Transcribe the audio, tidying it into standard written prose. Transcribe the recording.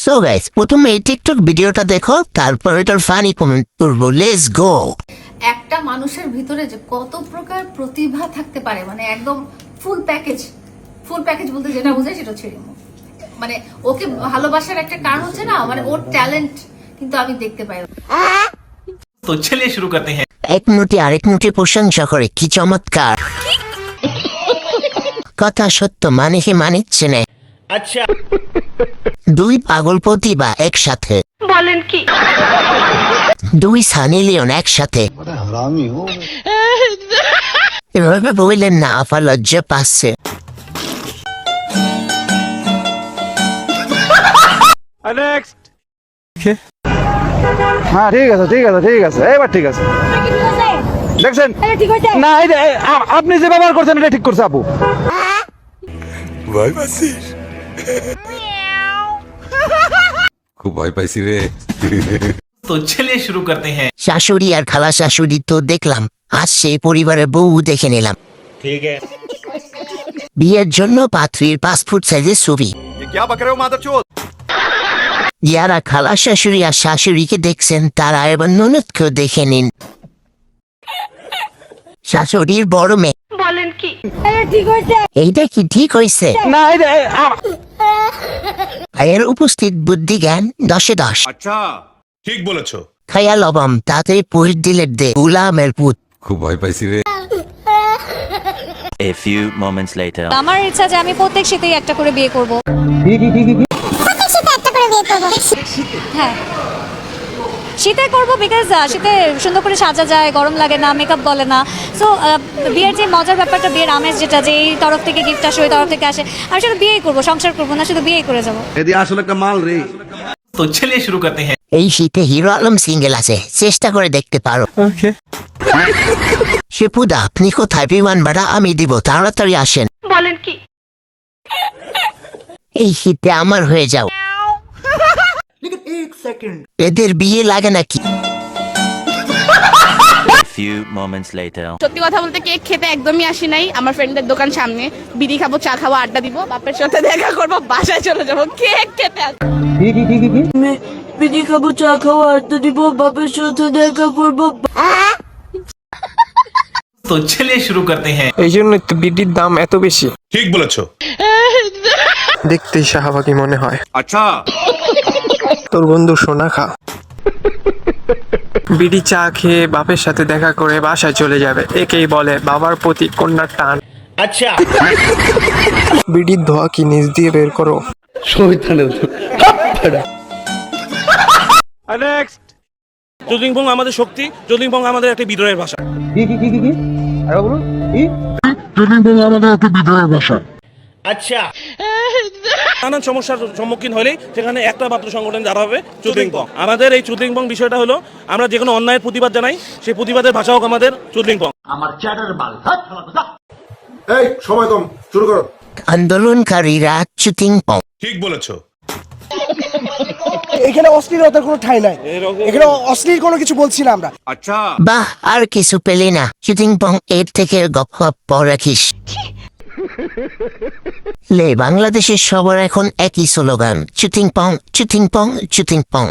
So guys, প্রথমে এই TikTok ভিডিওটা দেখো, তারপর এটার ফানি কমেন্ট করবো। Let's go. একটা মানুষের ভিতরে যে কত প্রকার প্রতিভা থাকতে পারে, মানে একদম ফুল প্যাকেজ বলতে যেটা বোঝায় সেটা হচ্ছে রিমু। মানে ওকে ভালোবাসার একটা কারণ হচ্ছে না, মানে ওর ট্যালেন্ট কিন্তু আমি দেখতে পাই। তো চলিয়ে শুরু করতে হ্যাঁ। এক মিনিটে আরেক মিনিটে প্রশংসা করে, কি চমৎকার কথা। সত্য মানে কি মানিচ্ছে না? আচ্ছা, দুই পাগল প্রতিভা একসাথে, বলেন কি? দুই সানি লিওন একসাথে। এভাবে বললেন না, আপা লজ্জা পাচ্ছে। হ্যাঁ ঠিক আছে এবার ঠিক আছে। দেখছেন না, আপনি যে ব্যবহার করছেন এটা ঠিক করছে আপু। ভয় পাচ্ছিস? খুব ভয় পাইছি রে। তো চলিয়ে শুরু করতে হ্যাঁ। শাশুড়ি আর খালা শাশুড়ি তো দেখলাম, আজ সেই পরিবারের বউ দেখে নিলাম। ঠিক আছে। বিয়ের জন্য পাত্রীর পাসপোর্ট সাইজের ছবি। যারা খালা শাশুড়ি আর শাশুড়িকে দেখছেন তারা এবার ননদকেও দেখে নিন। শাশুড়ির বড় মেয়ে, বলেন কি? এইটা কি ঠিক হয়েছে? না ভাইয়ের উপস্থিত বুদ্ধি জ্ঞান 10-এ 10। আচ্ছা, ঠিক বলেছো। খায়া লবম তাড়াতাড়ি পোস্ট দিলে দে, গুলামের পুত। খুব ভয় পাইছি রে। A few moments later. আমার ইচ্ছা যে আমি প্রত্যেক শীতেই একটা করে বিয়ে করব। হ্যাঁ, শীতে করবো, বিকজ শীতে সুন্দর করে সাজা যায়, গরম লাগে না, মেকআপ বলে না। সো বিয়ের যে মজার ব্যাপারটা, বিয়ের আমেজ যেটা, যে এই তরফ থেকে গিফট আসে, ওই তরফ থেকে আসে, আমি শুধু বিয়েই করবো, সংসার করবো না, শুধু বিয়েই করে যাবো। আসলে একটা মাল রে। তো চলিয়ে শুরু করতে হ্যাঁ। এই শীতে হিরো আলম সিঙ্গেল আছে, চেষ্টা করে দেখতে পারো। শিপুদা, আপনি কোথায়? বিমান ভাড়া আমি দিব, তাড়াতাড়ি আসেন। বলেন কি? এই শীতে আমার হয়ে যাও। এদের বিয়ে লাগে নাকি? A few moments later. সত্যি কথা বলতে কেক খেতে একদমই আসি নাই, আমার ফ্রেন্ডের দোকান সামনে, বিড়ি খাবো, চা খাবো, আড্ডা দিব, বাপের সাথে দেখা করবো, বাসায় চলে যাবো, কেক খেতে বিড়ি খাবো, চা খাবো, আড্ডা দিব, বাপের সাথে দেখা করবো। তো চলিয়ে শুরু করতে হ্যাঁ। এই জন্য তো বিডির দাম এত বেশি। ঠিক বলেছো। দেখতেই শাহবাগী মনে হয়। আচ্ছা, তোর বন্ধু সোনা খা। বিড়ি চা খেয়ে বাপের সাথে দেখা করে বাসায় চলে যাবে, একেই বলে বাবার প্রতি কন্যার টান। আচ্ছা, বিড়ির ধোয়া কি নিজ দিয়ে বের করো? চুদলিংপং আমাদের শক্তি, চুদলিংপং আমাদের একটা বিদ্রোহের ভাষা। আচ্ছা, নানান সমস্যার সম্মুখীন হলেই সেখানে একটা মাত্র সংগঠন যারা হবে, চুদলিংপং। আমাদের এই চুদলিংপং বিষয়টা হলো, আমরা যে কোনো অন্যায়ের প্রতিবাদ জানাই, সেই প্রতিবাদের ভাষা হোক আমাদের চুদলিংপং। এই সময় কম, শুরু করো। আন্দোলনকারীরা চুতিং পং। ঠিক বলেছো। এখানে অশ্লীলতার কোনো ঠাঁই নাই, এখানে অশ্লীল কোনো কিছু বলছি না আমরা। আচ্ছা, বাহ, আর কিছু পেলে না? চুতিং পং এর থেকে গপ পর রাখিস। লে, বাংলাদেশের সবার এখন একই স্লোগান, চুতিং পং, চুতিং পং, চুতিং পং।